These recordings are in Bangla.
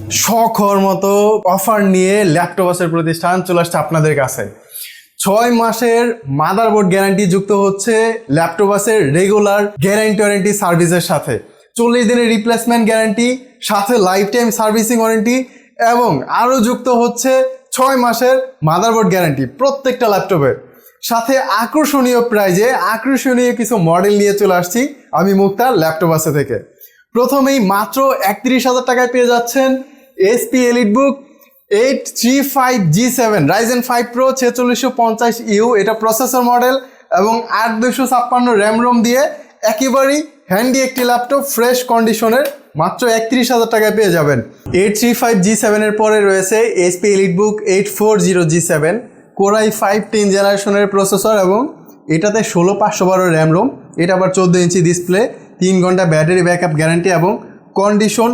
শখর মতো অফার নিয়ে ল্যাপটপসের প্রতিষ্ঠান চলে আসছে আপনাদের কাছে। 6 মাসের মাদারবোর্ড গ্যারান্টি যুক্ত হচ্ছে ল্যাপটপসের রেগুলার গ্যারান্টি ওয়ারেন্টি সার্ভিসের সাথে, 40 দিনের রিপ্লেসমেন্ট গ্যারান্টি, সাথে লাইফ টাইম সার্ভিসিং ওয়ারেন্টি এবং আরও যুক্ত হচ্ছে 6 মাসের মাদারবোর্ড গ্যারান্টি প্রত্যেকটা ল্যাপটপের সাথে। আকর্ষণীয় প্রাইজে আকর্ষণীয় কিছু মডেল নিয়ে চলে আসছি আমি মুক্তার ল্যাপটপসে থেকে। প্রথমেই মাত্র 31,000 টাকায় পেয়ে যাচ্ছেন HP EliteBook 835G7 Ryzen 5 Pro 4650U, এটা প্রসেসর মডেল এবং 8256 র্যাম রোম দিয়ে একেবারেই হ্যান্ডি একটি ল্যাপটপ ফ্রেশ কন্ডিশনের মাত্র 31,000 টাকায় পেয়ে যাবেন। 835G7 এর পরে রয়েছে HP EliteBook 840G7 Core i5 10 জেনারেশনের প্রসেসর এবং এটাতে 16512 র্যাম রোম, এটা আবার 14 ইঞ্চি ডিসপ্লে, 3 ঘন্টা ব্যাটারি ব্যাকআপ গ্যারান্টি এবং কন্ডিশন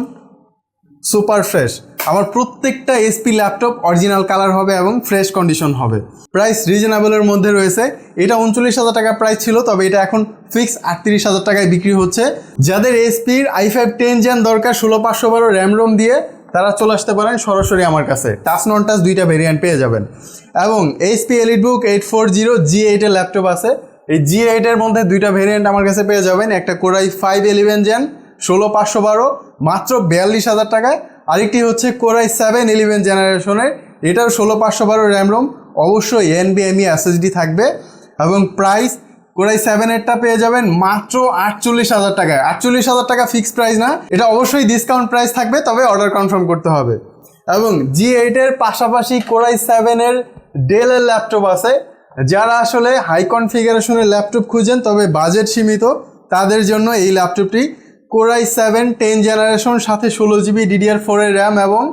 সুপার ফ্রেশ। আমার প্রত্যেকটা এসপি ল্যাপটপ অরিজিনাল কালার হবে এবং ফ্রেশ কন্ডিশন হবে। প্রাইস রিজনেবলের মধ্যে রয়েছে। এটা 39,000 টাকা প্রাইস ছিল, তবে এটা এখন ফিক্স 38,000 টাকায় বিক্রি হচ্ছে। যাদের এসপির i5 10 জেন দরকার 16512 র্যাম রোম দিয়ে, তারা চলে আসতে পারেন সরাসরি আমার কাছে। টাচ নন টাচ দুইটা ভেরিয়েন্ট পেয়ে যাবেন। এবং HP EliteBook 840G8 এর ল্যাপটপ আছে। এই G8 এর মধ্যে দুইটা ভেরিয়েন্ট আমার কাছে পেয়ে যাবেন, একটা Core i5 11 জেন 16512 মাত্র 42,000 টাকায়, আরেকটি হচ্ছে Core i7 11 জেনারেশনের, এটাও 16512 র্যাম রোম, অবশ্যই NVMe SSD থাকবে এবং প্রাইস Core i7 এরটা পেয়ে যাবেন মাত্র 48,000 টাকায়। 48,000 টাকা ফিক্সড প্রাইস না, এটা অবশ্যই ডিসকাউন্ট প্রাইস থাকবে, তবে অর্ডার কনফার্ম করতে হবে। এবং G8 এর পাশাপাশি Core i7 এর ডেলের ল্যাপটপ আছে। যারা আসলে হাই কনফিগারেশনের ল্যাপটপ খুঁজেন তবে বাজেট সীমিত, তাদের জন্য এই ল্যাপটপটি Core i7 10 জেনারেশন সাথে 16GB DDR4 এর র্যাম এবং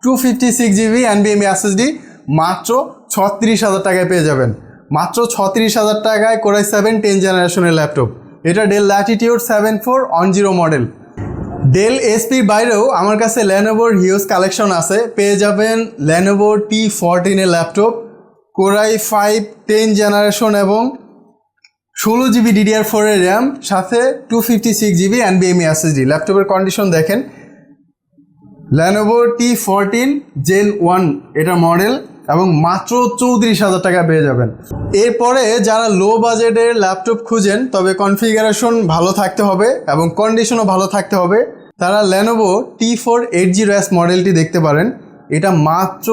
256GB NVMe SSD মাত্র 36,000 টাকায় পেয়ে যাবেন। মাত্র 36,000 টাকায় Core i7 10 জেনারেশনের ল্যাপটপ। এটা ডেল ল্যাটিটিউড 7410 মডেল। ডেল এসপির বাইরেও আমার কাছে Lenovoর হিউজ কালেকশন আছে। পেয়ে যাবেন Lenovo T14 এর ল্যাপটপ, Core i5 10 জেনারেশন এবং 16GB DDR4 এর র্যাম সাথে 256GB NVMe SSD। ল্যাপটপের কন্ডিশন দেখেন, Lenovo T14 Gen 1 এটা মডেল এবং মাত্র 34,000 টাকা পেয়ে যাবেন। এরপরে যারা লো বাজেটের ল্যাপটপ খুঁজেন তবে কনফিগারেশন ভালো থাকতে হবে এবং কন্ডিশনও ভালো থাকতে হবে, তারা Lenovo T480S মডেলটি দেখতে পারেন। এটা মাত্র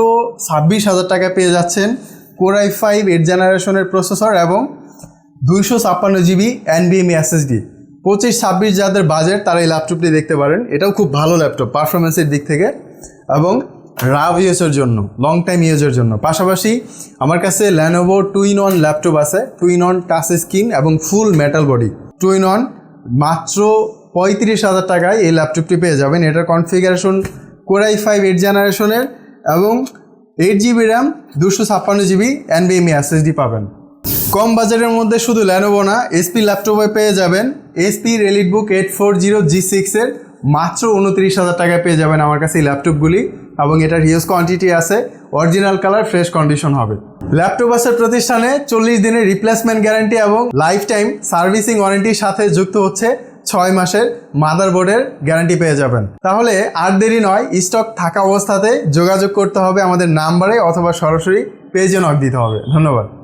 26,000 টাকা পেয়ে যাচ্ছেন। Core i5 8 জেনারেশনের প্রসেসর এবং 256GB NVMe SSD। 25-26 যাদের বাজেট তারা এই ল্যাপটপটি দেখতে পারেন। এটাও খুব ভালো ল্যাপটপ পারফরমেন্সের দিক থেকে এবং রাভ ইউজের জন্য, লং টাইম ইউজের জন্য। পাশাপাশি আমার কাছে Lenovo 2-in-1 ল্যাপটপ আছে, 2-in-1 টাচ স্ক্রিন এবং ফুল মেটাল বডি। 2-in-1 মাত্র 35,000 টাকায় এই ল্যাপটপটি পেয়ে যাবেন। এটার কনফিগারেশন Core i5 8 জেনারেশনের এবং 8GB RAM 256GB NVMe SSD পাবেন। কম বাজেটের মধ্যে শুধু Lenovo না, SP ল্যাপটপে পেয়ে যাবেন HP EliteBook 840G6 এর মাত্র 29,000 টাকায় পেয়ে যাবেন আমার কাছে এই ল্যাপটপগুলি এবং এটার হিউজ কোয়ান্টিটি আছে, অরিজিনাল কালার, ফ্রেশ কন্ডিশন হবে। ল্যাপটপ আছে প্রতিষ্ঠানে 40 দিনের রিপ্লেসমেন্ট গ্যারান্টি এবং লাইফ টাইম সার্ভিসিং ওয়ারেন্টির সাথে যুক্ত হচ্ছে 6 মাসের মাদারবোর্ডের গ্যারান্টি পেয়ে যাবেন। তাহলে আর দেরি নয়, স্টক থাকা অবস্থাতে যোগাযোগ করতে হবে আমাদের নাম্বারে অথবা সরাসরি পেজে নক দিতে হবে। ধন্যবাদ।